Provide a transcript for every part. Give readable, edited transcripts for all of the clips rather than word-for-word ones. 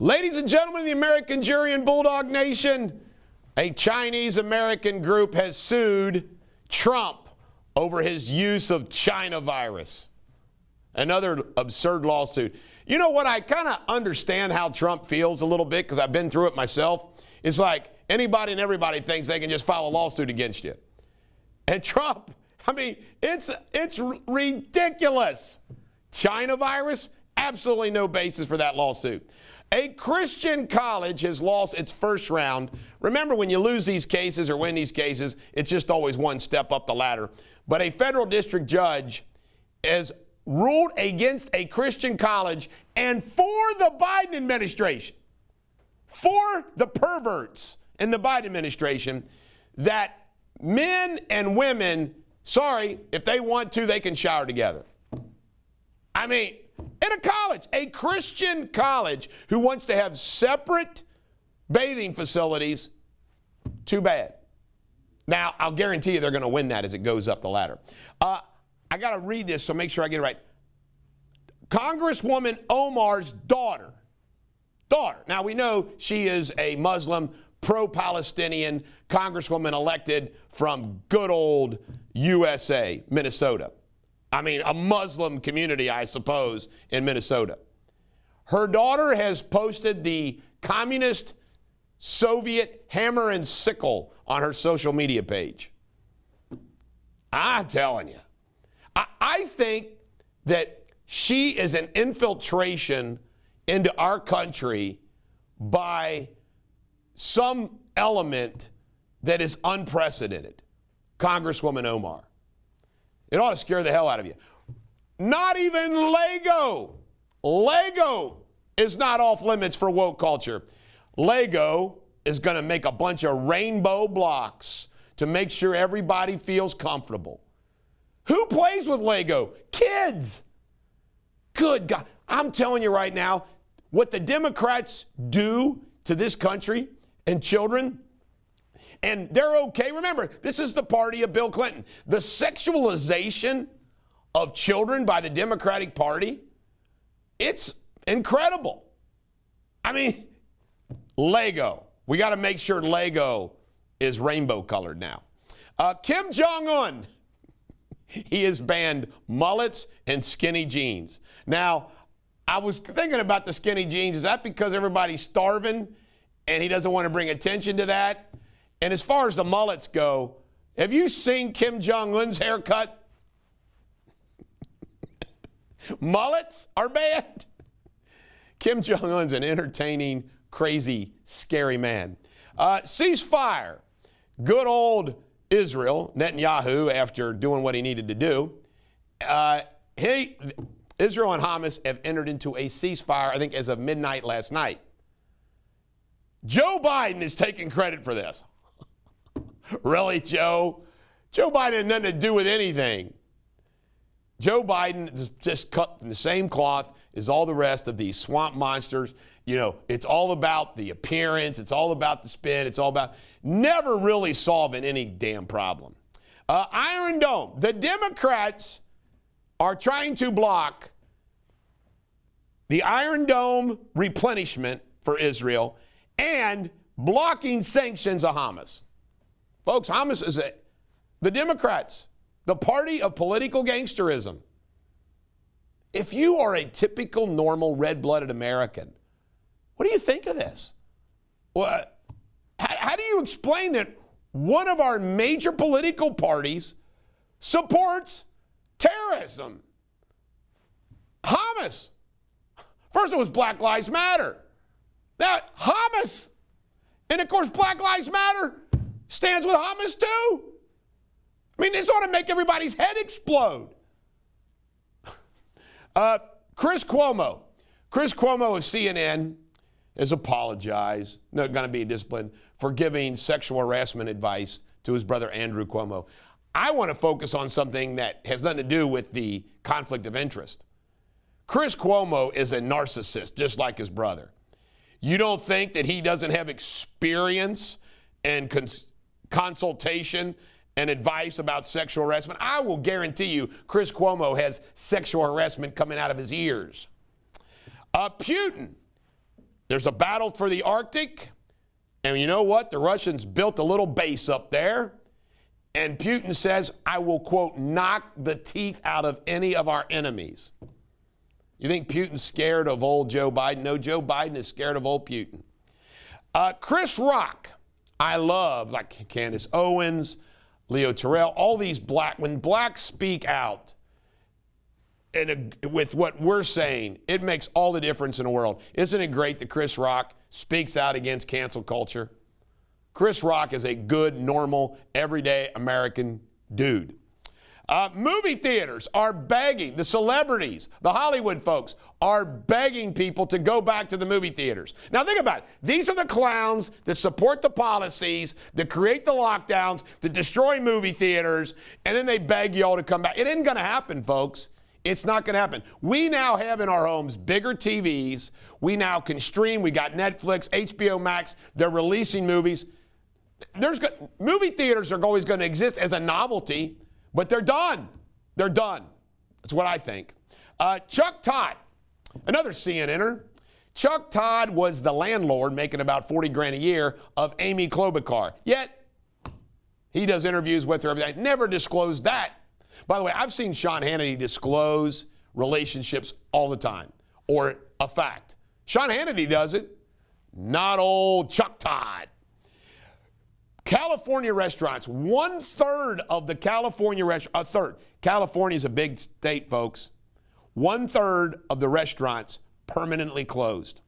Ladies and gentlemen of the American jury and Bulldog Nation, a Chinese-American group has sued Trump over his use of China virus. Another absurd lawsuit. You know what? I kind of understand how Trump feels a little bit because I've been through it myself. It's like anybody and everybody thinks they can just file a lawsuit against you. And Trump, I mean, it's ridiculous. China virus? Absolutely no basis for that lawsuit. A Christian college has lost its first round. Remember, when you lose these cases or win these cases, it's just always one step up the ladder. But a federal district judge has ruled against a Christian college and for the Biden administration, for the perverts in the Biden administration, that men and women, sorry, if they want to, they can shower together. I mean, in a college, a Christian college who wants to have separate bathing facilities, too bad. Now, I'll guarantee you they're going to win that as it goes up the ladder. I got to read this, so make sure I get it right. Congresswoman OMAR'S daughter. Now, we know she is a Muslim, pro-Palestinian congresswoman elected from good old USA, Minnesota. I mean, a Muslim community, I suppose, in Minnesota. Her daughter has posted the communist Soviet hammer and sickle on her social media page. I'm telling you. I think that she is an infiltration into our country by some element that is unprecedented. Congresswoman Omar. It ought to scare the hell out of you. Not even Lego. Lego is not off limits for woke culture. Lego is going to make a bunch of rainbow blocks to make sure everybody feels comfortable. Who plays with Lego? Kids. Good God. I'm telling you right now, what the Democrats do to this country and children, and they're okay. Remember, this is the party of Bill Clinton. The sexualization of children by the Democratic Party, it's incredible. I mean, Lego. We got to make sure Lego is rainbow colored now. Kim Jong-un, he has banned mullets and skinny jeans. Now, I was thinking about the skinny jeans. Is that because everybody's starving and he doesn't want to bring attention to that? And as far as the mullets go, have you seen Kim Jong-un's haircut? Mullets are bad. Kim Jong-un's an entertaining, crazy, scary man. Ceasefire. Good old Israel, Netanyahu, after doing what he needed to do, Israel and Hamas have entered into a ceasefire, I think, as of midnight last night. Joe Biden is taking credit for this. Really, Joe? Joe Biden had nothing to do with anything. Joe Biden is just cut from the same cloth as all the rest of these swamp monsters. You know, it's all about the appearance. It's all about the spin. It's all about never really solving any damn problem. Iron Dome. The Democrats are trying to block the Iron Dome replenishment for Israel and blocking sanctions of Hamas. Folks, Hamas is the Democrats, the party of political gangsterism. If you are a typical, normal, red-blooded American, what do you think of this? Well, how do you explain that one of our major political parties supports terrorism? Hamas. First it was Black Lives Matter. Now, Hamas. And of course, Black Lives Matter stands with Hamas too. I mean, this ought to make everybody's head explode. Chris Cuomo. Chris Cuomo of CNN has apologized, not going to be disciplined, for giving sexual harassment advice to his brother Andrew Cuomo. I want to focus on something that has nothing to do with the conflict of interest. Chris Cuomo is a narcissist, just like his brother. You don't think that he doesn't have experience and consultation and advice about sexual harassment? I will guarantee you Chris Cuomo has sexual harassment coming out of his ears. Putin. There's a battle for the Arctic. And you know what? The Russians built a little base up there. And Putin says, I will, quote, knock the teeth out of any of our enemies. You think Putin's scared of old Joe Biden? No, Joe Biden is scared of old Putin. Chris Rock, I love, like Candace Owens, Leo Terrell, all these when blacks speak out with what we're saying, it makes all the difference in the world. Isn't it great that Chris Rock speaks out against cancel culture? Chris Rock is a good, normal, everyday American dude. Movie theaters are begging, the celebrities, the Hollywood folks are begging people to go back to the movie theaters. Now think about it. These are the clowns that support the policies, that create the lockdowns, that destroy movie theaters, and then they beg y'all to come back. It isn't going to happen, folks. It's not going to happen. We now have in our homes bigger TVs. We now can stream. We got Netflix, HBO Max. They're releasing movies. Movie theaters are always going to exist as a novelty. But they're done. They're done. That's what I think. Chuck Todd, another CNNer. Chuck Todd was the landlord making about $40,000 a year of Amy Klobuchar. Yet, he does interviews with her every day. Never disclosed that. By the way, I've seen Sean Hannity disclose relationships all the time, or a fact. Sean Hannity does it, not old Chuck Todd. California restaurants, 1/3 of the California restaurants, a third. California is a big state, folks. 1/3 of the restaurants permanently closed.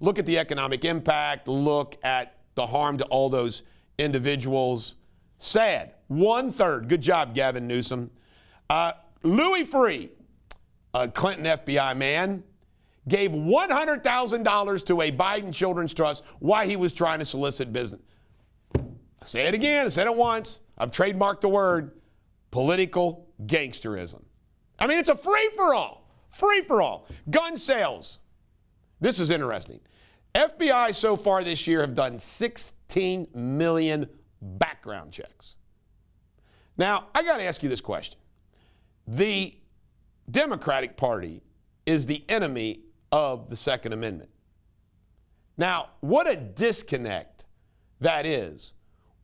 Look at the economic impact. Look at the harm to all those individuals. Sad. 1/3. Good job, Gavin Newsom. Louie FREEH, a Clinton FBI man, gave $100,000 to a Biden Children's Trust while he was trying to solicit business. I say it again. I said it once. I've trademarked the word political gangsterism. I mean, it's a free-for-all. Free-for-all. Gun sales. This is interesting. FBI so far this year have done 16 million background checks. Now, I got to ask you this question. The Democratic Party is the enemy of the Second Amendment. Now, what a disconnect that is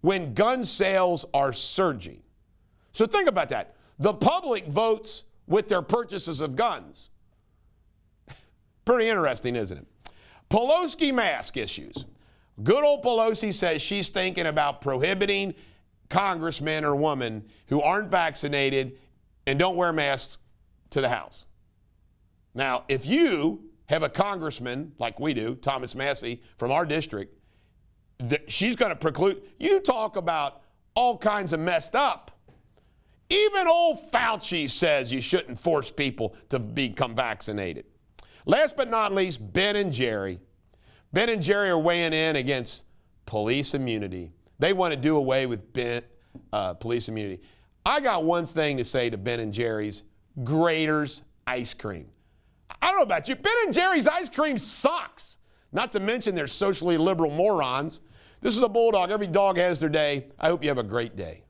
when gun sales are surging. So think about that. The public votes with their purchases of guns. Pretty interesting, isn't it? Pelosi mask issues. Good old Pelosi says she's thinking about prohibiting congressmen or women who aren't vaccinated and don't wear masks to the House. Now, if you have a congressman, like we do, Thomas Massey, from our district, she's going to preclude. You talk about all kinds of messed up. Even old Fauci says you shouldn't force people to become vaccinated. Last but not least, Ben and Jerry. Ben and Jerry are weighing in against police immunity. They want to do away with police immunity. I got one thing to say to Ben and Jerry's: Grater's ice cream. I don't know about you. Ben and Jerry's ice cream sucks. Not to mention they're socially liberal morons. This is a Bulldog. Every dog has their day. I hope you have a great day.